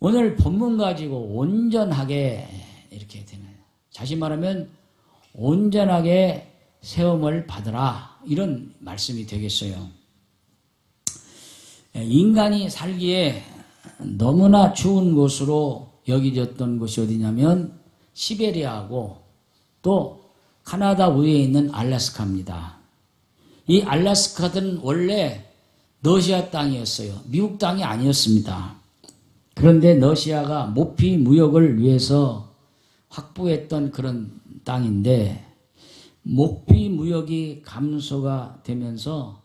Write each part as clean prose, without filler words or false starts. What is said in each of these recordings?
오늘 본문 가지고 온전하게 이렇게 되는, 다시 말하면 온전하게 세움을 받으라, 이런 말씀이 되겠어요. 인간이 살기에 너무나 추운 곳으로 여겨졌던 곳이 어디냐면 시베리아하고 또 카나다 위에 있는 알래스카입니다. 이 알래스카는 원래 러시아 땅이었어요. 미국 땅이 아니었습니다. 그런데 러시아가 모피 무역을 위해서 확보했던 그런 땅인데, 모피 무역이 감소가 되면서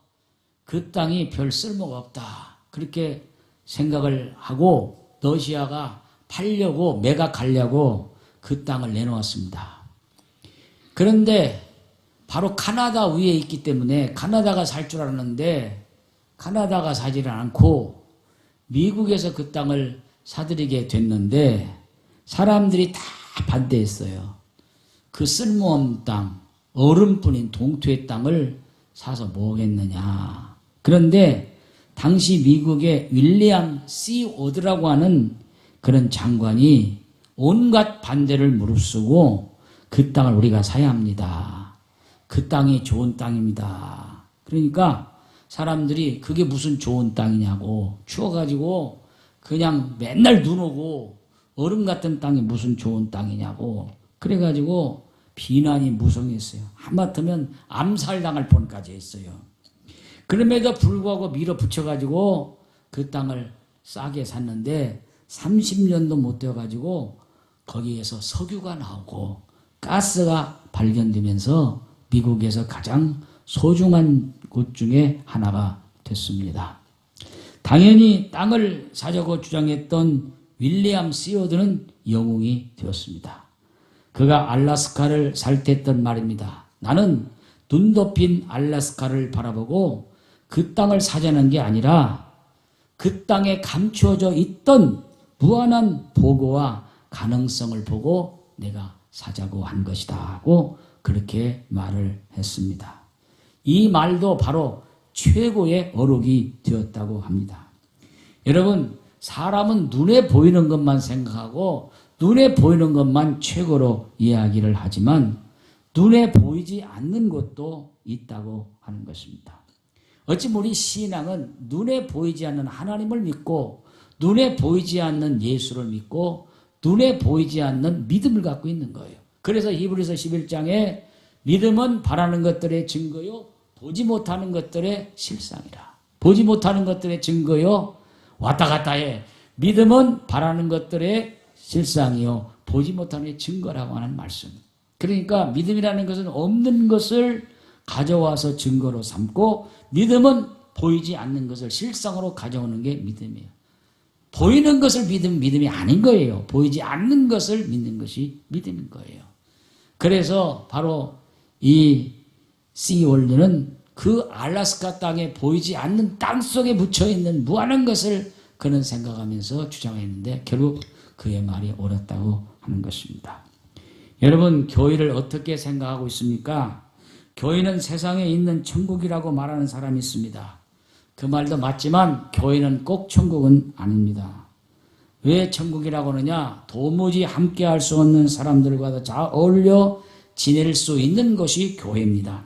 그 땅이 별 쓸모가 없다, 그렇게 생각을 하고 러시아가 팔려고, 매각하려고 그 땅을 내놓았습니다. 그런데 바로 카나다 위에 있기 때문에 카나다가 살 줄 알았는데 카나다가 사지를 않고 미국에서 그 땅을 사들이게 됐는데 사람들이 다 반대했어요. 그 쓸모없는 땅, 얼음뿐인 동토의 땅을 사서 뭐겠느냐. 그런데 당시 미국의 윌리엄 C. 오드라고 하는 그런 장관이 온갖 반대를 무릅쓰고 그 땅을 우리가 사야 합니다. 그 땅이 좋은 땅입니다. 그러니까 사람들이 그게 무슨 좋은 땅이냐고, 추워가지고 그냥 맨날 눈 오고 얼음 같은 땅이 무슨 좋은 땅이냐고, 그래가지고 비난이 무성했어요. 하마터면 암살당할 뻔까지 했어요. 그럼에도 불구하고 밀어붙여가지고 그 땅을 싸게 샀는데 30년도 못 되어가지고 거기에서 석유가 나오고 가스가 발견되면서 미국에서 가장 소중한 곳 중에 하나가 됐습니다. 당연히 땅을 사자고 주장했던 윌리엄 시오드는 영웅이 되었습니다. 그가 알래스카를 살 때 했던 말입니다. 나는 눈 덮인 알래스카를 바라보고 그 땅을 사자는 게 아니라 그 땅에 감추어져 있던 무한한 보고와 가능성을 보고 내가 사자고 한 것이다 하고 그렇게 말을 했습니다. 이 말도 바로 최고의 어록이 되었다고 합니다. 여러분, 사람은 눈에 보이는 것만 생각하고 눈에 보이는 것만 최고로 이야기를 하지만 눈에 보이지 않는 것도 있다고 하는 것입니다. 어찌 우리 신앙은 눈에 보이지 않는 하나님을 믿고 눈에 보이지 않는 예수를 믿고 눈에 보이지 않는 믿음을 갖고 있는 거예요. 그래서 히브리서 11장에 믿음은 바라는 것들의 증거요 보지 못하는 것들의 실상이라. 보지 못하는 것들의 증거요, 왔다 갔다 해. 믿음은 바라는 것들의 실상이요 보지 못하는 증거라고 하는 말씀. 그러니까 믿음이라는 것은 없는 것을 가져와서 증거로 삼고 믿음은 보이지 않는 것을 실상으로 가져오는 게 믿음이에요. 보이는 것을 믿음이 아닌 거예요. 보이지 않는 것을 믿는 것이 믿음인 거예요. 그래서 바로 이 시올리는 그 알래스카 땅에 보이지 않는 땅 속에 묻혀있는 무한한 것을 그는 생각하면서 주장했는데 결국 그의 말이 옳았다고 하는 것입니다. 여러분, 교회를 어떻게 생각하고 있습니까? 교회는 세상에 있는 천국이라고 말하는 사람이 있습니다. 그 말도 맞지만 교회는 꼭 천국은 아닙니다. 왜 천국이라고 하느냐? 도무지 함께할 수 없는 사람들과도 잘 어울려 지낼 수 있는 것이 교회입니다.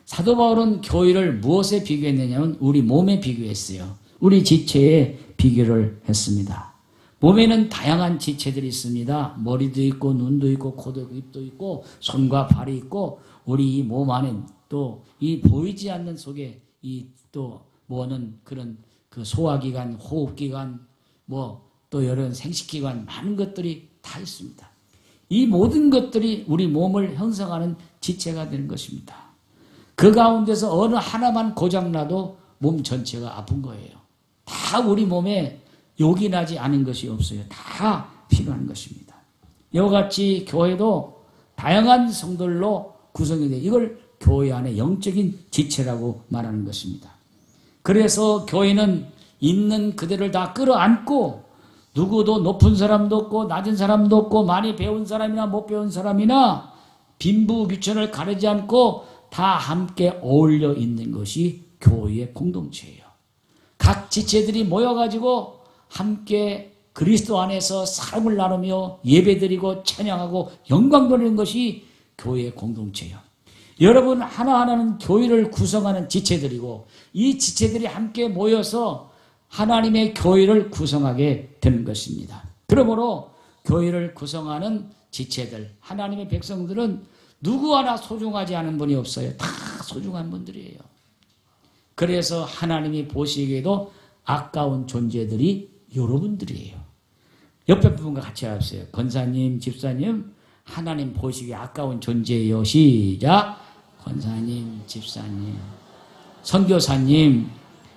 사도 바울은 교회를 무엇에 비교했느냐면 우리 몸에 비교했어요. 우리 지체에 비교를 했습니다. 몸에는 다양한 지체들이 있습니다. 머리도 있고 눈도 있고 코도 있고 입도 있고 손과 발이 있고 우리 이 몸 안에 또 이 보이지 않는 속에 이 또 뭐는 그런 그 소화기관, 호흡기관, 뭐 또 여러 생식기관 많은 것들이 다 있습니다. 이 모든 것들이 우리 몸을 형성하는 지체가 되는 것입니다. 그 가운데서 어느 하나만 고장나도 몸 전체가 아픈 거예요. 다 우리 몸에 요긴하지 않은 것이 없어요. 다 필요한 것입니다. 이와 같이 교회도 다양한 성들로 구성이 돼요. 이걸 교회 안에 영적인 지체라고 말하는 것입니다. 그래서 교회는 있는 그대를 다 끌어안고 누구도 높은 사람도 없고 낮은 사람도 없고 많이 배운 사람이나 못 배운 사람이나 빈부귀천을 가리지 않고 다 함께 어울려 있는 것이 교회의 공동체예요. 각 지체들이 모여가지고 함께 그리스도 안에서 삶을 나누며 예배드리고 찬양하고 영광 돌리는 것이 교회의 공동체예요. 여러분 하나하나는 교회를 구성하는 지체들이고 이 지체들이 함께 모여서 하나님의 교회를 구성하게 되는 것입니다. 그러므로 교회를 구성하는 지체들, 하나님의 백성들은 누구 하나 소중하지 않은 분이 없어요. 다 소중한 분들이에요. 그래서 하나님이 보시기에도 아까운 존재들이 여러분들이에요. 옆에 분과 같이 하세요. 권사님, 집사님, 하나님 보시기에 아까운 존재예요. 시작. 권사님, 집사님, 선교사님,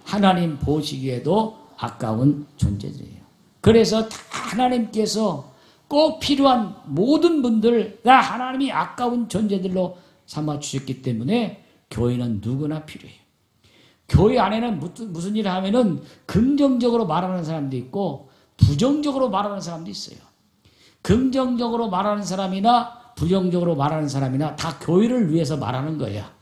하나님 보시기에도 아까운 존재들이에요. 그래서 다 하나님께서 꼭 필요한 모든 분들 다 하나님이 아까운 존재들로 삼아주셨기 때문에 교회는 누구나 필요해요. 교회 안에는 무슨 일을 하면은 긍정적으로 말하는 사람도 있고 부정적으로 말하는 사람도 있어요. 긍정적으로 말하는 사람이나 부정적으로 말하는 사람이나 다 교회를 위해서 말하는 거야.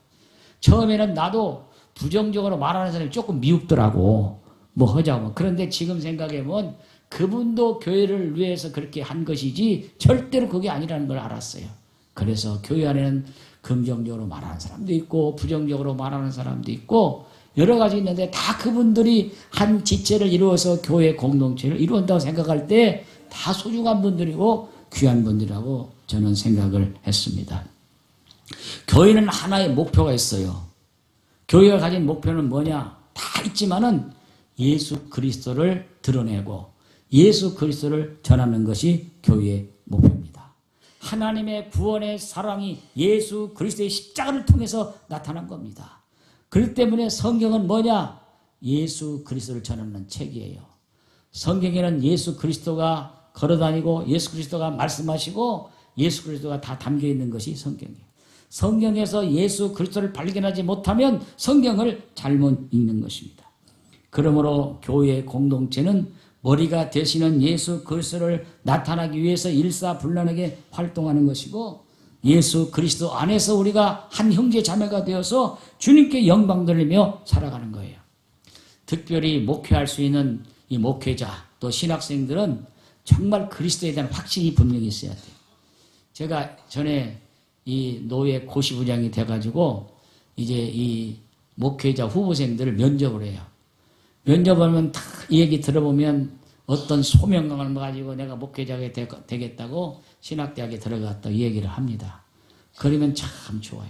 처음에는 나도 부정적으로 말하는 사람이 조금 미흡더라고. 뭐 하자고. 그런데 지금 생각해보면 그분도 교회를 위해서 그렇게 한 것이지 절대로 그게 아니라는 걸 알았어요. 그래서 교회 안에는 긍정적으로 말하는 사람도 있고 부정적으로 말하는 사람도 있고 여러 가지 있는데 다 그분들이 한 지체를 이루어서 교회 공동체를 이루었다고 생각할 때 다 소중한 분들이고 귀한 분들이라고 저는 생각을 했습니다. 교회는 하나의 목표가 있어요. 교회가 가진 목표는 뭐냐? 다 있지만은 예수 그리스도를 드러내고 예수 그리스도를 전하는 것이 교회의 목표입니다. 하나님의 구원의 사랑이 예수 그리스도의 십자가를 통해서 나타난 겁니다. 그렇기 때문에 성경은 뭐냐? 예수 그리스도를 전하는 책이에요. 성경에는 예수 그리스도가 걸어다니고 예수 그리스도가 말씀하시고 예수 그리스도가 다 담겨있는 것이 성경이에요. 성경에서 예수 그리스도를 발견하지 못하면 성경을 잘못 읽는 것입니다. 그러므로 교회의 공동체는 머리가 되시는 예수 그리스도를 나타나기 위해서 일사불란하게 활동하는 것이고 예수 그리스도 안에서 우리가 한 형제 자매가 되어서 주님께 영광 돌리며 살아가는 거예요. 특별히 목회할 수 있는 이 목회자 또 신학생들은 정말 그리스도에 대한 확신이 분명히 있어야 돼요. 제가 전에 이 노예 고시부장이 돼가지고 이제 이 목회자 후보생들을 면접을 해요. 면접하면 다 이 얘기 들어보면 어떤 소명감을 가지고 내가 목회자가 되겠다고 신학대학에 들어갔다 이 얘기를 합니다. 그러면 참 좋아요.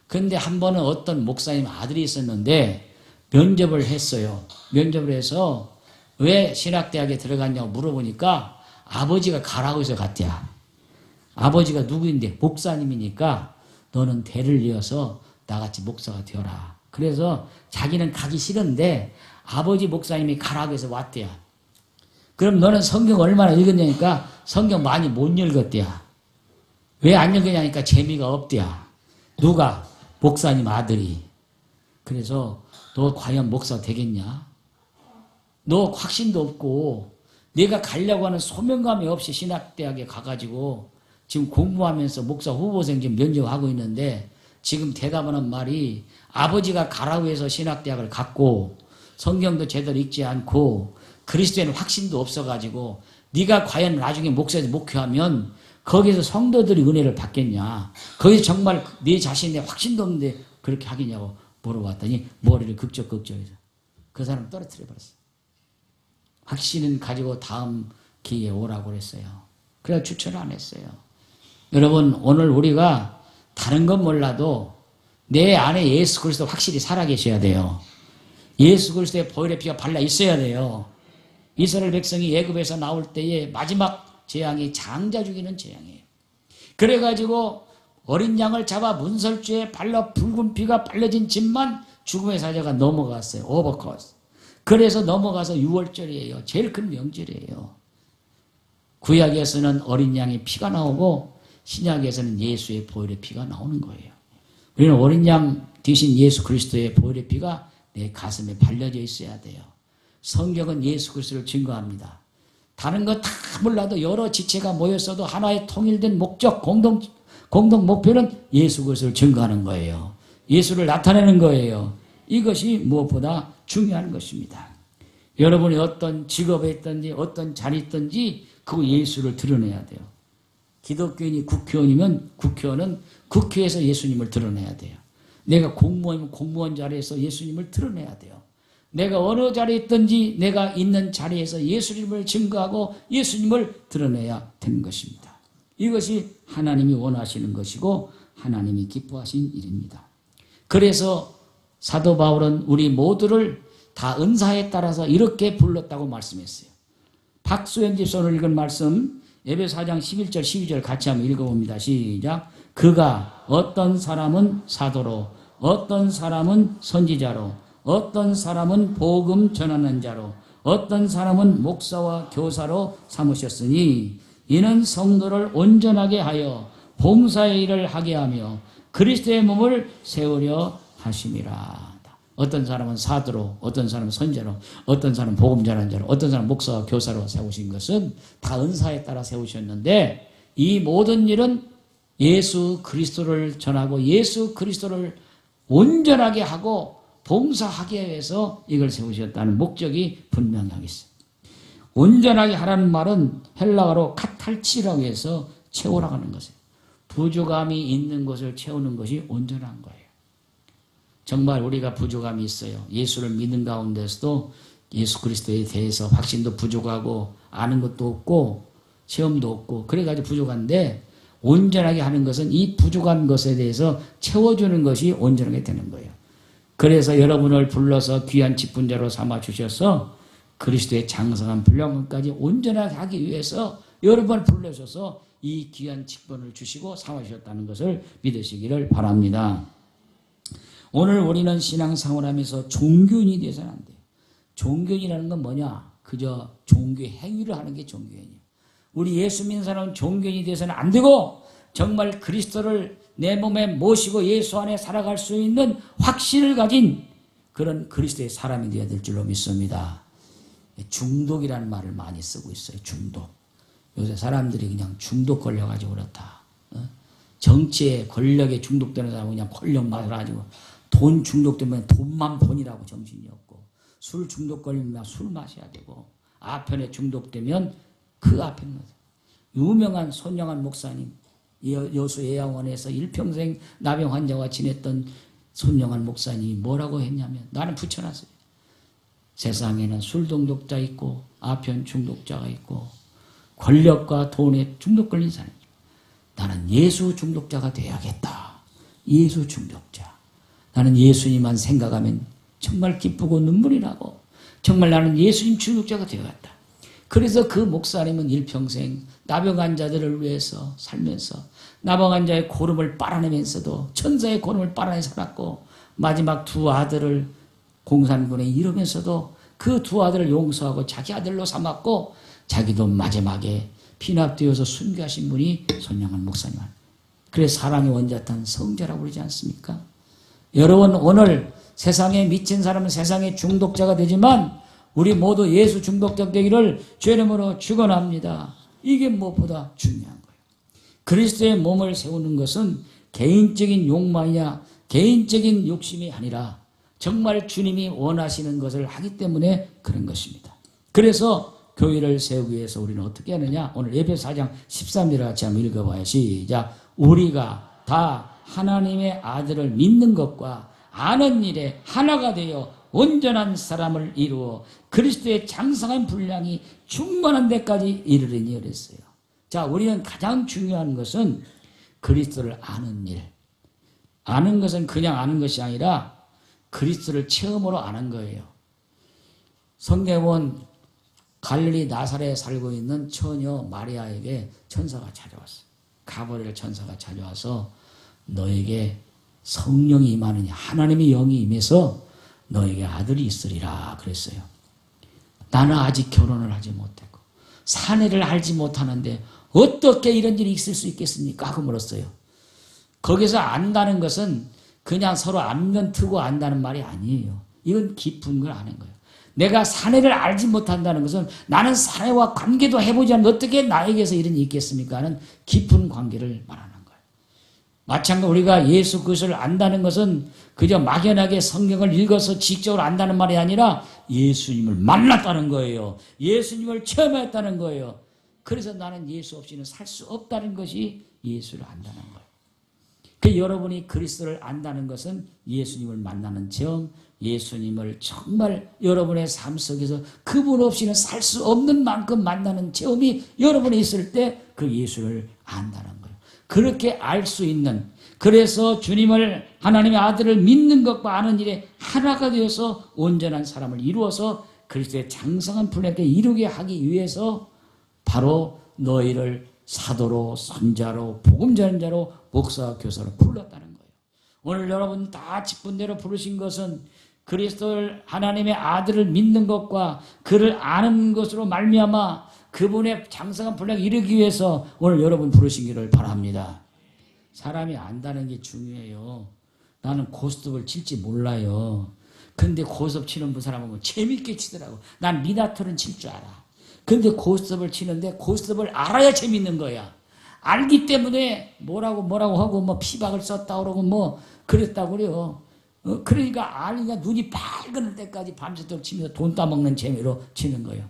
그런데 한 번은 어떤 목사님 아들이 있었는데 면접을 했어요. 면접을 해서 왜 신학대학에 들어갔냐고 물어보니까 아버지가 가라고 해서 갔대야. 아버지가 누구인데 목사님이니까 너는 대를 이어서 나같이 목사가 되어라. 그래서 자기는 가기 싫은데 아버지 목사님이 가라고 해서 왔대야. 그럼 너는 성경 얼마나 읽었냐니까 성경 많이 못 읽었대야. 왜 안 읽었냐니까 재미가 없대야. 누가? 목사님 아들이. 그래서 너 과연 목사 되겠냐? 너 확신도 없고 내가 가려고 하는 소명감이 없이 신학대학에 가가지고 지금 공부하면서 목사 후보생 지금 면접하고 있는데 지금 대답하는 말이 아버지가 가라고 해서 신학대학을 갔고 성경도 제대로 읽지 않고 그리스도에는 확신도 없어가지고 네가 과연 나중에 목사에서 목회하면 거기서 성도들이 은혜를 받겠냐. 거기서 정말 네 자신의 확신도 없는데 그렇게 하겠냐고 물어봤더니 머리를 극적극적해서 그 사람 떨어뜨려 버렸어요. 확신은 가지고 다음 기회에 오라고 그랬어요. 그래서 추천을 안 했어요. 여러분 오늘 우리가 다른 건 몰라도 내 안에 예수 그리스도 확실히 살아계셔야 돼요. 예수 그리스도의 보혈의 피가 발라 있어야 돼요. 이스라엘 백성이 애굽에서 나올 때에 마지막 재앙이 장자 죽이는 재앙이에요. 그래가지고 어린 양을 잡아 문설주에 발라 붉은 피가 발라진 집만 죽음의 사자가 넘어갔어요. 오버컷. 그래서 넘어가서 6월절이에요. 제일 큰 명절이에요. 구약에서는 어린 양의 피가 나오고 신약에서는 예수의 보혈의 피가 나오는 거예요. 우리는 어린 양 대신 예수 그리스도의 보혈의 피가 내 가슴에 발려져 있어야 돼요. 성경은 예수 그리스도를 증거합니다. 다른 거 다 몰라도 여러 지체가 모였어도 하나의 통일된 목적, 공동 목표는 예수 그리스도를 증거하는 거예요. 예수를 나타내는 거예요. 이것이 무엇보다 중요한 것입니다. 여러분이 어떤 직업에 있든지 어떤 자리에 있든지 그 예수를 드러내야 돼요. 기독교인이 국회의원이면 국회의원은 국회에서 예수님을 드러내야 돼요. 내가 공무원이면 공무원 자리에서 예수님을 드러내야 돼요. 내가 어느 자리에 있든지 내가 있는 자리에서 예수님을 증거하고 예수님을 드러내야 되는 것입니다. 이것이 하나님이 원하시는 것이고 하나님이 기뻐하신 일입니다. 그래서 사도 바울은 우리 모두를 다 은사에 따라서 이렇게 불렀다고 말씀했어요. 박수현 집사로 읽은 말씀 에베소 4장 11절 12절 같이 한번 읽어봅니다. 시작. 그가 어떤 사람은 사도로 어떤 사람은 선지자로 어떤 사람은 복음 전하는 자로 어떤 사람은 목사와 교사로 삼으셨으니 이는 성도를 온전하게 하여 봉사의 일을 하게 하며 그리스도의 몸을 세우려 하심이라. 어떤 사람은 사도로 어떤 사람은 선지자로 어떤 사람은 복음 전하는 자로 어떤 사람은 목사와 교사로 세우신 것은 다 은사에 따라 세우셨는데 이 모든 일은 예수 그리스도를 전하고 예수 그리스도를 온전하게 하고 봉사하기 위해서 이걸 세우셨다는 목적이 분명하겠어요. 온전하게 하라는 말은 헬라어로 카탈치라고 해서 채우라고 하는 것이에요. 부족함이 있는 것을 채우는 것이 온전한 거예요. 정말 우리가 부족함이 있어요. 예수를 믿는 가운데서도 예수 그리스도에 대해서 확신도 부족하고 아는 것도 없고 체험도 없고 그래가지고 부족한데 온전하게 하는 것은 이 부족한 것에 대해서 채워주는 것이 온전하게 되는 거예요. 그래서 여러분을 불러서 귀한 직분자로 삼아주셔서 그리스도의 장성한 분량까지 온전하게 하기 위해서 여러분을 불러셔서 이 귀한 직분을 주시고 삼아주셨다는 것을 믿으시기를 바랍니다. 오늘 우리는 신앙생활하면서 종교인이 되어서는 안 돼요. 종교인이라는 건 뭐냐? 그저 종교 행위를 하는 게 종교인이에요. 우리 예수 믿는 사람은 종교인이 되어서는 안 되고 정말 그리스도를 내 몸에 모시고 예수 안에 살아갈 수 있는 확신을 가진 그런 그리스도의 사람이 되어야 될 줄로 믿습니다. 중독이라는 말을 많이 쓰고 있어요. 중독. 요새 사람들이 그냥 중독 걸려가지고 그렇다. 정치에 권력에 중독되는 사람은 그냥 권력 맞아가지고 돈 중독되면 돈만 돈이라고 정신이 없고 술 중독 걸리면 술 마셔야 되고 아편에 중독되면 그 아편 유명한 손영한 목사님 여수 예양원에서 일평생 나병 환자와 지냈던 손영한 목사님이 뭐라고 했냐면 나는 붙여놨어요. 세상에는 술 중독자 있고 아편 중독자가 있고 권력과 돈에 중독 걸린 사람 나는 예수 중독자가 돼야겠다. 예수 중독자. 나는 예수님만 생각하면 정말 기쁘고 눈물이 나고 정말 나는 예수님 중독자가 되어갔다. 그래서 그 목사님은 일평생 나병 환자들을 위해서 살면서 나병 환자의 고름을 빨아내면서도 천사의 고름을 빨아내 살았고 마지막 두 아들을 공산군에 이르면서도 그 두 아들을 용서하고 자기 아들로 삼았고 자기도 마지막에 피납되어서 순교하신 분이 손영한 목사님. 그래서 사랑의 원자탄 성자라고 그러지 않습니까? 여러분 오늘 세상에 미친 사람은 세상의 중독자가 되지만 우리 모두 예수 중독자 되기를 주의 이름으로 축원합니다. 이게 무엇보다 중요한 거예요. 그리스도의 몸을 세우는 것은 개인적인 욕망이냐 개인적인 욕심이 아니라 정말 주님이 원하시는 것을 하기 때문에 그런 것입니다. 그래서 교회를 세우기 위해서 우리는 어떻게 하느냐? 오늘 에베소 4장 13절을 같이 한번 읽어봐요. 시작. 우리가 다 하나님의 아들을 믿는 것과 아는 일에 하나가 되어 온전한 사람을 이루어 그리스도의 장성한 분량이 충만한 데까지 이르리니 그랬어요. 자, 우리는 가장 중요한 것은 그리스도를 아는 일. 아는 것은 그냥 아는 것이 아니라 그리스도를 체험으로 아는 거예요. 성경은 갈릴리 나사렛에 살고 있는 처녀 마리아에게 천사가 찾아왔어요. 가브리엘 천사가 찾아와서 너에게 성령이 임하느냐 하나님의 영이 임해서 너에게 아들이 있으리라 그랬어요. 나는 아직 결혼을 하지 못했고 사내를 알지 못하는데 어떻게 이런 일이 있을 수 있겠습니까? 하고 물었어요. 거기서 안다는 것은 그냥 서로 안면 트고 안다는 말이 아니에요. 이건 깊은 걸 아는 거예요. 내가 사내를 알지 못한다는 것은 나는 사내와 관계도 해보지 않으면 어떻게 나에게서 이런 일이 있겠습니까? 하는 깊은 관계를 말하는 거예요. 마찬가지로 우리가 예수 그리스도를 안다는 것은 그저 막연하게 성경을 읽어서 지식적으로 안다는 말이 아니라 예수님을 만났다는 거예요. 예수님을 체험했다는 거예요. 그래서 나는 예수 없이는 살 수 없다는 것이 예수를 안다는 거예요. 그 여러분이 그리스도를 안다는 것은 예수님을 만나는 체험, 예수님을 정말 여러분의 삶 속에서 그분 없이는 살 수 없는 만큼 만나는 체험이 여러분이 있을 때 그 예수를 안다는 거예요. 그렇게 알 수 있는, 그래서 주님을 하나님의 아들을 믿는 것과 아는 일에 하나가 되어서 온전한 사람을 이루어서 그리스도의 장성한 분량에 이루게 하기 위해서 바로 너희를 사도로, 선자로, 복음 전자로, 목사와 교사로 불렀다는 거예요. 오늘 여러분 다 직분대로 부르신 것은 그리스도를 하나님의 아들을 믿는 것과 그를 아는 것으로 말미암아 그분의 장성한 분량에 이르기 위해서 오늘 여러분 부르시기를 바랍니다. 사람이 안다는 게 중요해요. 나는 고스톱을 칠지 몰라요. 근데 고스톱 치는 사람은 재밌게 치더라고. 난 미나톨은 칠 줄 알아. 근데 고스톱을 치는데 고스톱을 알아야 재밌는 거야. 알기 때문에 뭐라고 하고 뭐 피박을 썼다 그러고 뭐 그랬다고 그래요. 그러니까 아니가 눈이 밝을 때까지 밤새도록 치면서 돈 따먹는 재미로 치는 거예요.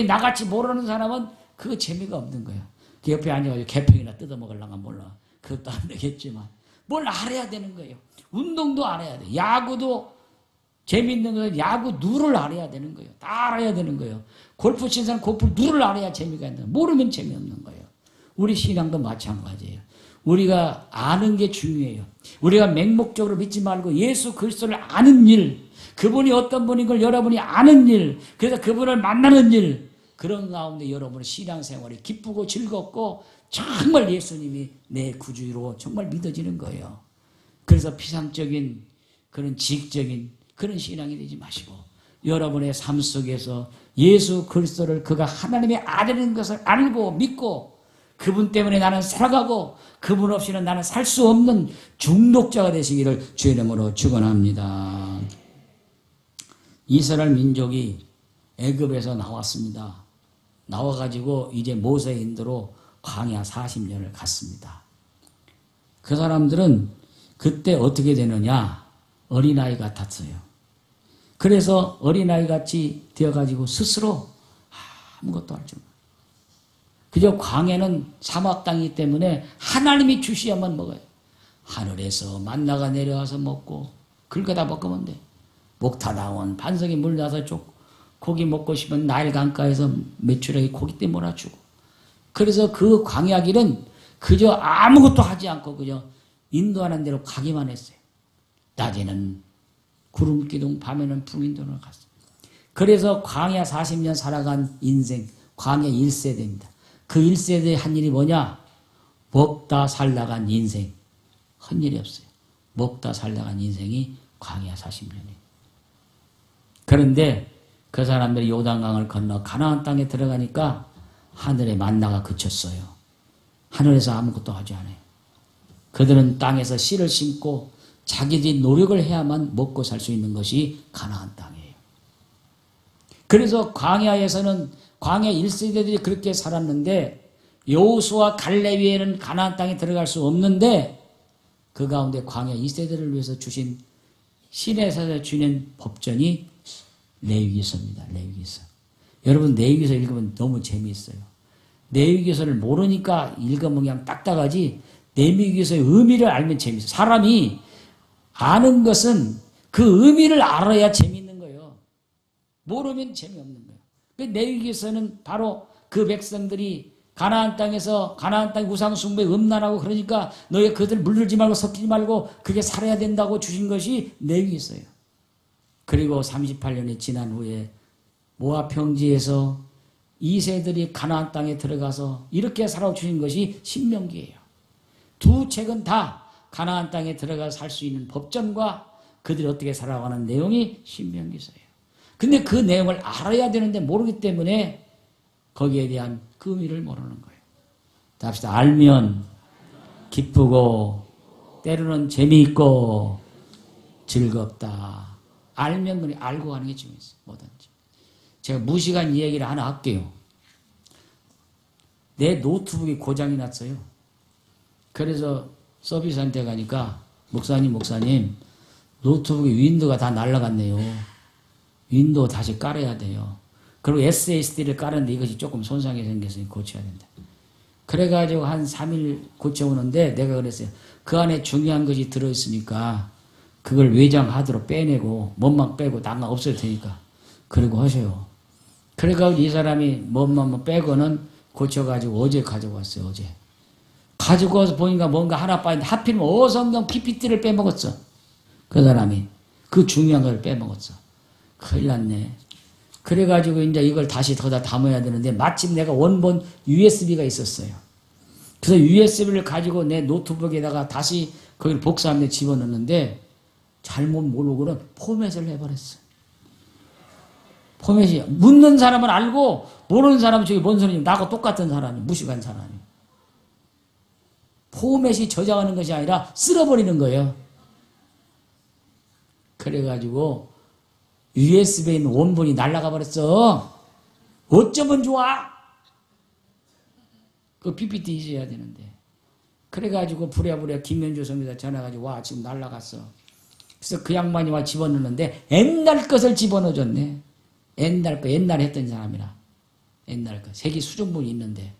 나같이 모르는 사람은 그거 재미가 없는 거예요. 그 옆에 앉아가지고 개평이나 뜯어먹으려면 몰라. 그것도 안 되겠지만 뭘 알아야 되는 거예요. 운동도 알아야 돼. 야구도 재밌는 거예요. 야구 룰을 알아야 되는 거예요. 다 알아야 되는 거예요. 골프 친 사람 골프 룰을 알아야 재미가 있는 거예요. 모르면 재미없는 거예요. 우리 신앙도 마찬가지예요. 우리가 아는 게 중요해요. 우리가 맹목적으로 믿지 말고 예수 그리스도를 아는 일, 그분이 어떤 분인 걸 여러분이 아는 일, 그래서 그분을 만나는 일, 그런 가운데 여러분의 신앙생활이 기쁘고 즐겁고 정말 예수님이 내 구주로 정말 믿어지는 거예요. 그래서 피상적인 그런 지식적인 그런 신앙이 되지 마시고 여러분의 삶 속에서 예수 그리스도를 그가 하나님의 아들인 것을 알고 믿고 그분 때문에 나는 살아가고 그분 없이는 나는 살 수 없는 중독자가 되시기를 주의 이름으로 축원합니다. 이스라엘 민족이 애굽에서 나왔습니다. 나와가지고 이제 모세의 인도로 광야 40년을 갔습니다. 그 사람들은 그때 어떻게 되느냐? 어린아이 같았어요. 그래서 어린아이 같이 되어가지고 스스로 아무것도 할 줄 몰라요. 그저 광야는 사막 땅이기 때문에 하나님이 주셔야만 먹어요. 하늘에서 만나가 내려와서 먹고 긁어다 먹으면 돼. 목타 나온 반석에 물 나서 쪽 고기 먹고 싶으면 나일 강가에서 메추라기 고기떼 몰아주고. 그래서 그 광야길은 그저 아무것도 하지 않고 그저 인도하는 대로 가기만 했어요. 낮에는 구름기둥, 밤에는 풍인도로 갔어요. 그래서 광야 40년 살아간 인생, 광야 1세대입니다. 그 1세대의 한 일이 뭐냐? 먹다 살다간 인생. 한 일이 없어요. 먹다 살다간 인생이 광야 40년이에요. 그런데 그 사람들이 요단강을 건너 가나안 땅에 들어가니까 하늘에 만나가 그쳤어요. 하늘에서 아무것도 하지 않아요. 그들은 땅에서 씨를 심고 자기들이 노력을 해야만 먹고 살 수 있는 것이 가나안 땅이에요. 그래서 광야에서는 광야 1세대들이 그렇게 살았는데 여호수아 갈렙에는 가나안 땅에 들어갈 수 없는데 그 가운데 광야 2세대를 위해서 주신 신에서 주는 법전이 레위기서입니다. 레위기서. 여러분 레위기서 읽으면 너무 재미있어요. 레위기서를 모르니까 읽으면 그냥 딱딱하지 레위기서의 의미를 알면 재미있어요. 사람이 아는 것은 그 의미를 알아야 재미있는 거예요. 모르면 재미없는 거예요. 레위기서는 바로 그 백성들이 가나안 땅에서 가나안 땅 우상 숭배에 음란하고 그러니까 너희 그들 물들지 말고 섞이지 말고 그게 살아야 된다고 주신 것이 레위기서예요. 그리고 38년이 지난 후에 모압 평지에서 2세들이 가나안 땅에 들어가서 이렇게 살아주신 것이 신명기예요. 두 책은 다 가나안 땅에 들어가서 살 수 있는 법전과 그들이 어떻게 살아가는 내용이 신명기서예요. 근데 그 내용을 알아야 되는데 모르기 때문에 거기에 대한 그 의미를 모르는 거예요. 자, 합시다. 알면 기쁘고 때로는 재미있고 즐겁다. 알면 그냥 알고 가는 게 중요했어요. 뭐든지. 제가 무식한 이야기를 하나 할게요. 내 노트북이 고장이 났어요. 그래서 서비스한테 가니까 목사님 노트북에 윈도우가 다 날아갔네요. 윈도우 다시 깔아야 돼요. 그리고 SSD를 깔았는데 이것이 조금 손상이 생겨서 고쳐야 된다. 그래가지고 한 3일 고쳐오는데 내가 그랬어요. 그 안에 중요한 것이 들어있으니까 그걸 외장하드로 빼내고 몸만 빼고 나가 없을 테니까 그리고 하세요. 그래가지고 이 사람이 몸만 빼고는 고쳐가지고 어제 가지고 왔어요. 어제. 가지고 와서 보니까 뭔가 하나 빠졌는데 하필이면 어성경 PPT를 빼먹었어. 그 사람이. 그 중요한 걸 빼먹었어. 큰일 났네. 그래가지고 이제 이걸 다시 거기다 담아야 되는데 마침 내가 원본 USB가 있었어요. 그래서 USB를 가지고 내 노트북에다가 다시 거기를 복사하면 집어넣는데 잘못 모르고는 포맷을 해버렸어. 포맷이 묻는 사람은 알고 모르는 사람은 저기 뭔 소리냐 나하고 똑같은 사람이 무식한 사람이. 포맷이 저장하는 것이 아니라 쓸어버리는 거예요. 그래가지고 USB에 있는 원본이 날아가 버렸어. 어쩌면 좋아? 그 PPT 있어야 되는데. 그래가지고 부랴부랴 김현주 선교사 전화가지고 와 지금 날아갔어. 그래서 그 양반이 와 집어넣는데 옛날 것을 집어넣어줬네. 옛날 거 옛날에 했던 사람이라. 옛날 거 세계 수준본이 있는데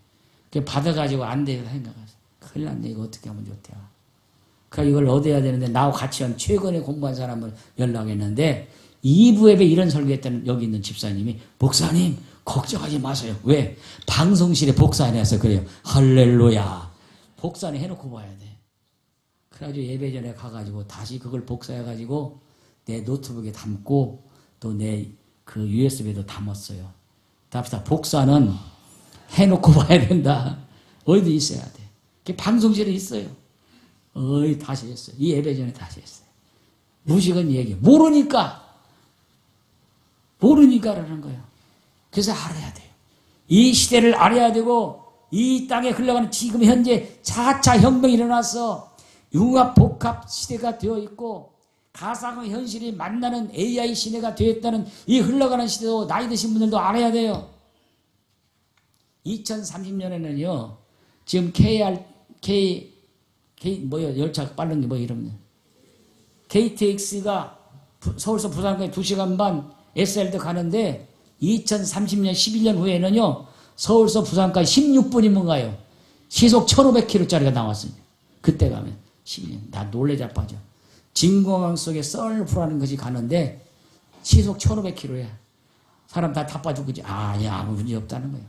그 받아가지고 안 돼서 생각했어. 큰일 났네. 이거 어떻게 하면 좋대요. 그러니까 이걸 얻어야 되는데 나하고 같이 한 최근에 공부한 사람을 연락했는데 2부에 이런 설교했던 여기 있는 집사님이 목사님 걱정하지 마세요. 왜? 방송실에 복사 안 해서 그래요. 할렐루야. 복사는 해놓고 봐야 돼. 그래가지고 예배 전에 가가지고 다시 그걸 복사해가지고 내 노트북에 담고 또 내 그 USB에도 담았어요. 답시다. 복사는 해놓고 봐야 된다. 어디도 있어야 돼. 그게 방송실에 있어요. 다시 했어요. 이 예배 전에 다시 했어요. 무식은 얘기. 모르니까라는 거예요. 그래서 알아야 돼요. 이 시대를 알아야 되고 이 땅에 흘러가는 지금 현재 4차 혁명이 일어나서 융합 복합 시대가 되어 있고 가상의 현실이 만나는 AI 시대가 되었다는 이 흘러가는 시대도 나이 드신 분들도 알아야 돼요. 2030년에는요. 지금 열차 빠른 게 뭐 이러면 KTX가 서울서 부산까지 2시간 반 SL도 가는데 2030년 11년 후에는요. 서울서 부산까지 16분이면 가요. 시속 1500km짜리가 나왔습니다. 그때 가면 12년. 나 놀래 자빠져. 진공황 속에 썰풀하는 것이 가는데 시속 1500km야. 사람 다 빠져 그지? 아무 문제 없다는 거예요.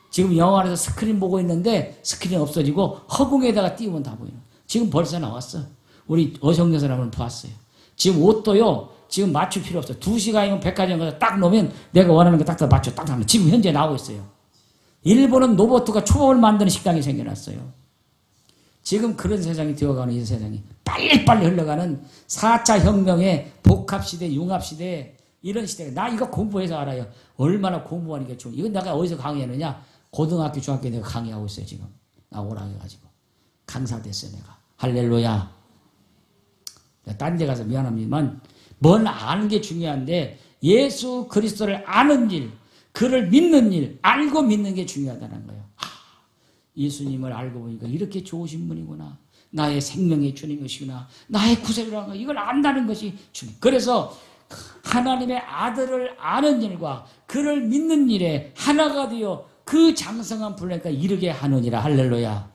지금 영화 안에서 스크린 보고 있는데 스크린 없어지고 허공에다가 띄우면 다 보여요. 지금 벌써 나왔어. 우리 어성여 사람을 봤어요. 지금 옷도요. 지금 맞출 필요 없어. 2시간이면 백화점 가서 딱 놓으면 내가 원하는 거 딱 맞춰 딱 하면 지금 현재 나오고 있어요. 일본은 로봇가 초밥을 만드는 식당이 생겨났어요. 지금 그런 세상이 되어가는 이 세상이 빨리빨리 흘러가는 4차 혁명의 복합시대, 융합시대 이런 시대가 나 이거 공부해서 알아요. 얼마나 공부하니까 좋은. 이건 내가 어디서 강의하느냐. 고등학교, 중학교 내가 강의하고 있어요. 지금. 나 오라 해가지고. 강사 됐어요. 내가. 할렐루야. 딴 데 가서 미안합니다만 뭘 아는 게 중요한데 예수 그리스도를 아는 일, 그를 믿는 일, 알고 믿는 게 중요하다는 거예요. 예수님을 알고 보니까 이렇게 좋으신 분이구나. 나의 생명의 주님이시구나. 나의 구세주라는 거 이걸 안다는 것이 중요해요. 그래서 하나님의 아들을 아는 일과 그를 믿는 일에 하나가 되어 그 장성한 분량까지 이르게 하느니라. 할렐루야.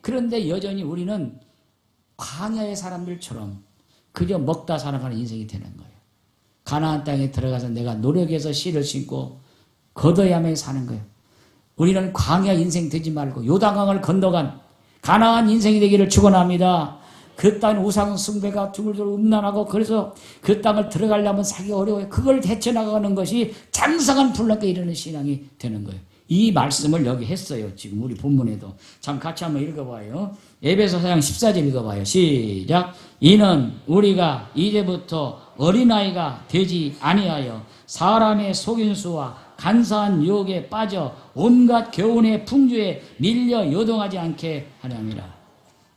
그런데 여전히 우리는 광야의 사람들처럼 그저 먹다 살아가는 인생이 되는 거예요. 가나안 땅에 들어가서 내가 노력해서 씨를 심고 걷어야만 사는 거예요. 우리는 광야 인생 되지 말고 요단강을 건너간 가나안 인생이 되기를 축원합니다. 그 땅 우상 숭배가 두물두물 음란하고 그래서 그 땅을 들어가려면 살기 어려워요. 그걸 헤쳐나가는 것이 장성한 분량에 이르는 신앙이 되는 거예요. 이 말씀을 여기 했어요. 지금 우리 본문에도. 참 같이 한번 읽어봐요. 에베소 4장 14절 읽어봐요. 시작. 이는 우리가 이제부터 어린아이가 되지 아니하여 사람의 속임수와 간사한 유혹에 빠져 온갖 교훈의 풍조에 밀려 요동하지 않게 하려니라.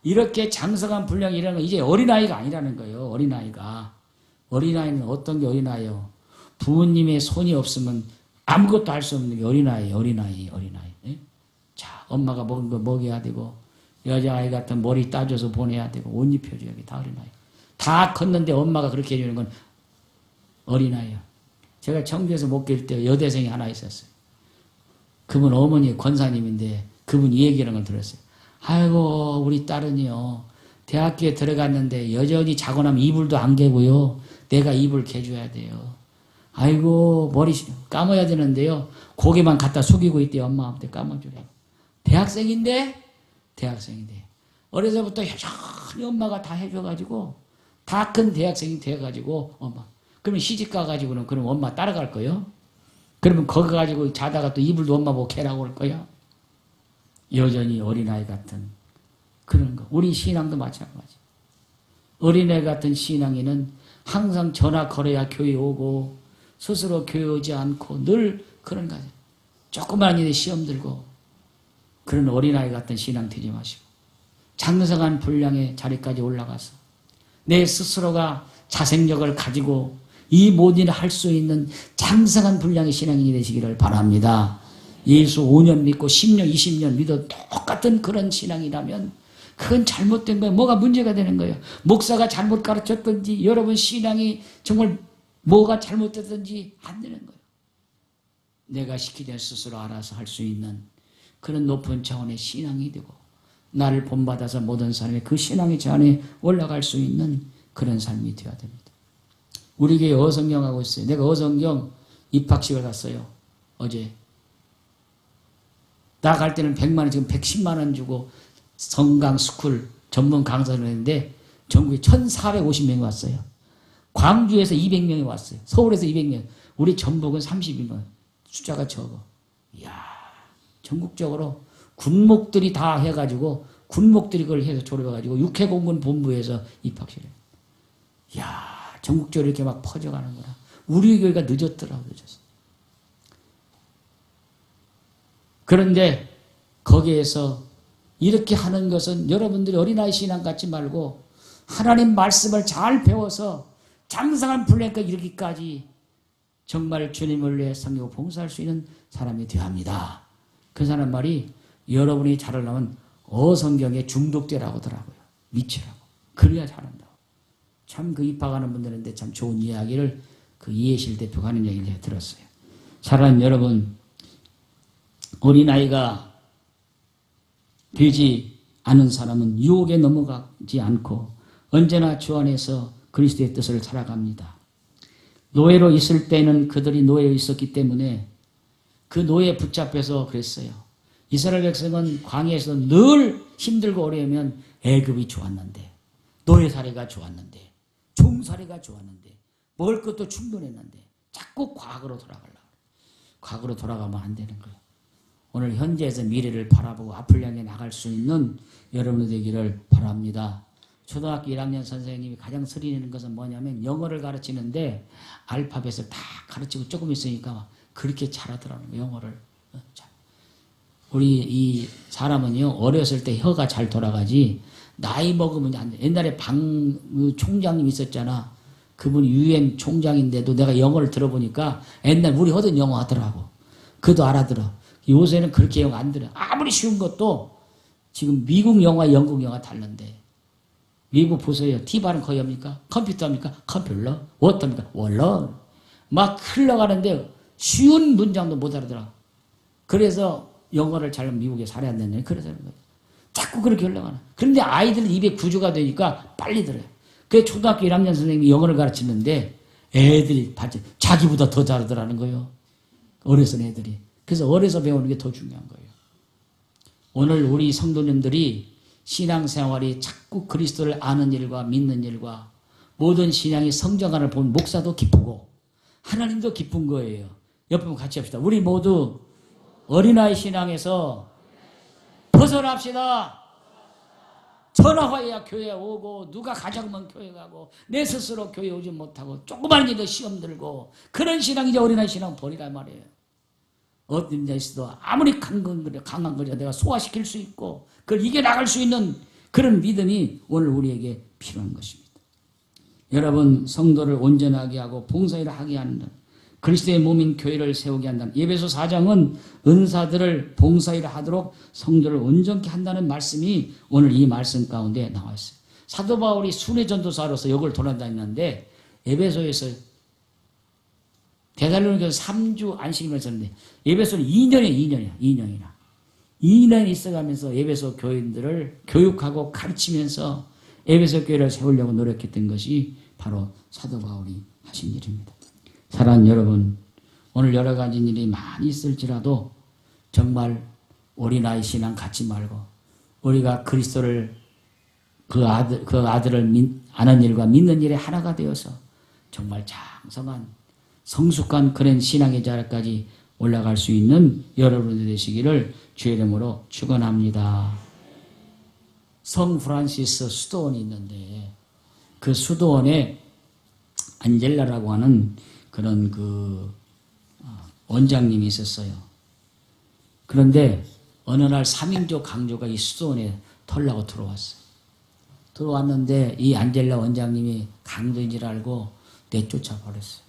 이렇게 장성한 분량이 이라는 건 이제 어린아이가 아니라는 거예요. 어린아이는 어떤 게 어린아이예요? 부모님의 손이 없으면 아무것도 할 수 없는 게 어린아이. 예? 자, 엄마가 먹은 거 먹여야 되고 여자아이 같은 머리 따줘서 보내야 되고 옷 입혀줘야 돼. 다 어린아이. 다 컸는데 엄마가 그렇게 해주는 건 어린아이야. 제가 청주에서 목회할 때 여대생이 하나 있었어요. 그분 어머니 권사님인데 그분 이 얘기하는 걸 들었어요. 아이고 우리 딸은요 대학교에 들어갔는데 여전히 자고 나면 이불도 안 개고요. 내가 이불 개줘야 돼요. 아이고 머리 감아야 되는데요. 고개만 갖다 숙이고 있대요. 엄마한테 감아주라고. 대학생인데 어려서부터 여전히 엄마가 다 해줘가지고 다 큰 대학생이 돼가지고 엄마. 그러면 시집 가가지고는 그럼 엄마 따라갈 거요? 그러면 거기 가지고 자다가 또 이불도 엄마 보고 개라고 할 거야? 여전히 어린아이 같은 그런 거. 우리 신앙도 마찬가지. 어린애 같은 신앙인은 항상 전화 걸어야 교회 오고 스스로 교회 오지 않고 늘 그런 거죠. 조그만 일에 시험 들고 그런 어린아이 같은 신앙 되지 마시고 장성한 분량의 자리까지 올라가서 내 스스로가 자생력을 가지고 이 모든 일을 할 수 있는 장성한 분량의 신앙인이 되시기를 바랍니다. 예수 5년 믿고 10년, 20년 믿어 똑같은 그런 신앙이라면 그건 잘못된 거예요. 뭐가 문제가 되는 거예요. 목사가 잘못 가르쳤든지 여러분 신앙이 정말 뭐가 잘못됐든지 안 되는 거예요. 내가 시키되 스스로 알아서 할 수 있는 그런 높은 차원의 신앙이 되고 나를 본받아서 모든 사람이 그 신앙의 차원에 올라갈 수 있는 그런 삶이 되어야 됩니다. 우리 교회 어성경 하고 있어요. 내가 어성경 입학식을 갔어요. 어제. 나 갈 때는 100만 원, 지금 110만 원 주고 성강 스쿨 전문 강사를 했는데 전국에 1,450명이 왔어요. 광주에서 200명이 왔어요. 서울에서 200명. 우리 전북은 32명. 숫자가 적어. 이야, 전국적으로 군목들이 다 해가지고 군목들이 그걸 해서 졸업해가지고 육해공군 본부에서 입학식을 해요. 이야, 전국적으로 이렇게 막 퍼져가는구나. 우리 교회가 늦었더라고, 늦었어. 그런데 거기에서 이렇게 하는 것은 여러분들이 어린아이 신앙 갖지 말고 하나님 말씀을 잘 배워서 장성한 분량까지 이르기까지 정말 주님을 위해 섬기고 봉사할 수 있는 사람이 되어야 합니다. 그 사람 말이 여러분이 잘하려면 어성경에 중독되라고 하더라고요. 미치라고. 그래야 잘한다고. 참 그 입학하는 분들인데 참 좋은 이야기를 그 이해실 대표가 하는 얘기를 제가 들었어요. 사랑하는 여러분, 어린아이가 되지 않은 사람은 유혹에 넘어가지 않고 언제나 주 안에서 그리스도의 뜻을 살아갑니다. 노예로 있을 때는 그들이 노예로 있었기 때문에 그 노예에 붙잡혀서 그랬어요. 이스라엘 백성은 광야에서 늘 힘들고 어려우면 애굽이 좋았는데 노예살이가 좋았는데 종살이가 좋았는데 먹을 것도 충분했는데 자꾸 과거로 돌아가려고 그래요. 과거로 돌아가면 안 되는 거예요. 오늘 현재에서 미래를 바라보고 앞을 향해 나갈 수 있는 여러분들 되기를 바랍니다. 초등학교 1학년 선생님이 가장 소리내는 것은 뭐냐면 영어를 가르치는데 알파벳을 다 가르치고 조금 있으니까 그렇게 잘하더라고요. 영어를. 우리 이 사람은요 어렸을 때 혀가 잘 돌아가지 나이 먹으면 안 돼. 옛날에 방 총장님 있었잖아. 그분이 UN 총장인데도 내가 영어를 들어보니까 옛날 우리 하던 영어 하더라고. 그도 알아들어. 요새는 그렇게 영어 안 들어. 아무리 쉬운 것도 지금 미국 영화, 영국 영화 다른데 미국 보세요. 티바는 거의 합니까? 컴퓨터 합니까? 컴퓨터. 워터입니까? 월러. 막 흘러가는데 쉬운 문장도 못 알아들어. 그래서 영어를 잘 미국에 살아야 된다는 그래서 그런 거예요. 자꾸 그렇게 흘러가는. 그런데 아이들은 입에 구조가 되니까 빨리 들어요. 그래서 초등학교 1학년 선생님이 영어를 가르치는데 애들이 자기보다 더 잘하더라는 거예요. 어려서 애들이. 그래서 어려서 배우는 게 더 중요한 거예요. 오늘 우리 성도님들이 신앙생활이 자꾸 그리스도를 아는 일과 믿는 일과 모든 신앙이 성장하는 본 목사도 기쁘고 하나님도 기쁜 거예요. 옆에 같이 합시다. 우리 모두 어린아이 신앙에서 벗어납시다. 전화화해야 교회 오고 누가 가장 먼 교회 가고 내 스스로 교회 오지 못하고 조그만 일도 시험 들고 그런 신앙 이제 어린아이 신앙 버리란 말이에요. 어떤 데서도 아무리 강한 거죠. 내가 소화시킬 수 있고 그걸 이겨나갈 수 있는 그런 믿음이 오늘 우리에게 필요한 것입니다. 여러분 성도를 온전하게 하고 봉사일을 하게 하는 그리스도의 몸인 교회를 세우게 한다는 에베소 4장은 은사들을 봉사일을 하도록 성도를 온전케 한다는 말씀이 오늘 이 말씀 가운데 나와 있어요. 사도 바울이 순회 전도사로서 역을 돌아다녔는데 에베소에서 데살로니가서 3주 안식일을 했었는데 에베소는 2년이나 2년 있어가면서 에베소 교인들을 교육하고 가르치면서 에베소 교회를 세우려고 노력했던 것이 바로 사도 바울이 하신 일입니다. 사랑하는 여러분, 오늘 여러 가지 일이 많이 있을지라도 정말 어린아이 신앙 갖지 말고 우리가 그리스도를 그 아들을 아는 일과 믿는 일에 하나가 되어서 정말 장성한 성숙한 그런 신앙의 자리까지 올라갈 수 있는 여러분들 되시기를 주의 이름으로 축원합니다. 성 프란시스 수도원이 있는데 그 수도원에 안젤라라고 하는 그런 원장님이 있었어요. 그런데 어느 날 3인조 강조가 이 수도원에 털라고 들어왔어요. 들어왔는데 이 안젤라 원장님이 강도인 줄 알고 내쫓아 버렸어요.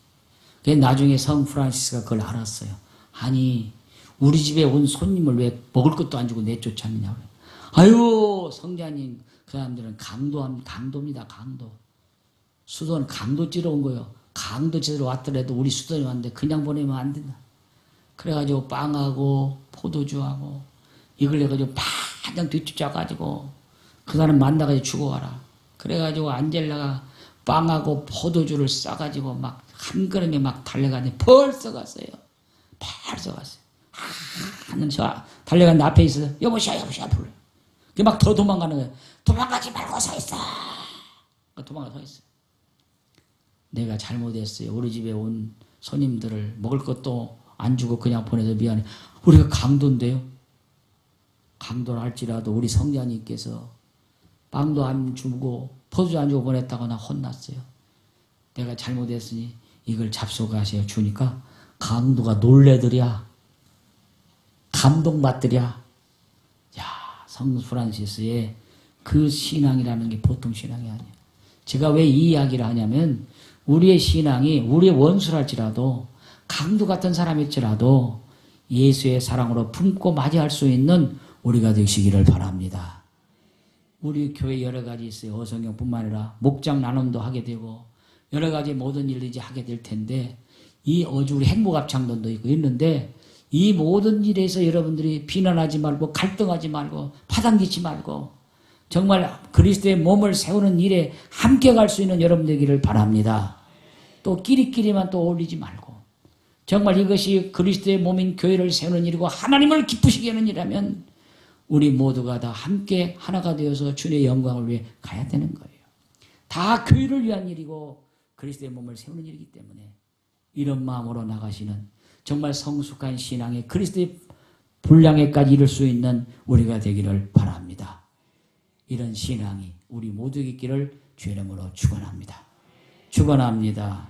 나중에 성 프란시스가 그걸 알았어요. 아니 우리 집에 온 손님을 왜 먹을 것도 안 주고 내쫓았느냐고. 아유 성자님, 그 사람들은 강도입니다. 강도. 수도원 강도 찌러 온 거예요. 강도 찌러 왔더라도 우리 수도원이 왔는데 그냥 보내면 안 된다. 그래가지고 빵하고 포도주하고 이걸 해가지고 반장 뒤쫓아가지고 그 사람 만나가지고 죽어와라. 그래가지고 안젤라가 빵하고 포도주를 싸가지고 막 한 걸음에 막 달려가는데 벌써 갔어요. 하는 저 달려가는 앞에 있어서 여보시오 불러. 그게 막 더 도망가는 거예요. 도망가지 말고 서 있어. 도망가 서 있어. 내가 잘못했어요. 우리 집에 온 손님들을 먹을 것도 안 주고 그냥 보내서 미안해. 우리가 강도인데요. 강도를 할지라도 우리 성자님께서 빵도 안 주고 포도주 안 주고 보냈다고 나 혼났어요. 내가 잘못했으니 이걸 잡숴가세요. 주니까 강도가 놀래더랴. 감동받더랴. 야, 성 프란시스의 그 신앙이라는 게 보통 신앙이 아니에요. 제가 왜 이 이야기를 하냐면 우리의 신앙이 우리의 원수랄지라도 강도 같은 사람일지라도 예수의 사랑으로 품고 맞이할 수 있는 우리가 되시기를 바랍니다. 우리 교회 여러 가지 있어요. 어성경뿐만 아니라 목장 나눔도 하게 되고 여러 가지 모든 일들이 하게 될 텐데 이 우리 행복합창단도 있고 있는데 이 모든 일에서 여러분들이 비난하지 말고 갈등하지 말고 파당기지 말고 정말 그리스도의 몸을 세우는 일에 함께 갈 수 있는 여러분 되기를 바랍니다. 또 끼리끼리만 또 어울리지 말고 정말 이것이 그리스도의 몸인 교회를 세우는 일이고 하나님을 기쁘시게 하는 일이라면 우리 모두가 다 함께 하나가 되어서 주님의 영광을 위해 가야 되는 거예요. 다 교회를 위한 일이고 그리스도의 몸을 세우는 일이기 때문에 이런 마음으로 나가시는 정말 성숙한 신앙의 그리스도의 분량에까지 이룰 수 있는 우리가 되기를 바랍니다. 이런 신앙이 우리 모두에게 있기를 주의 이름으로 축원합니다. 축원합니다.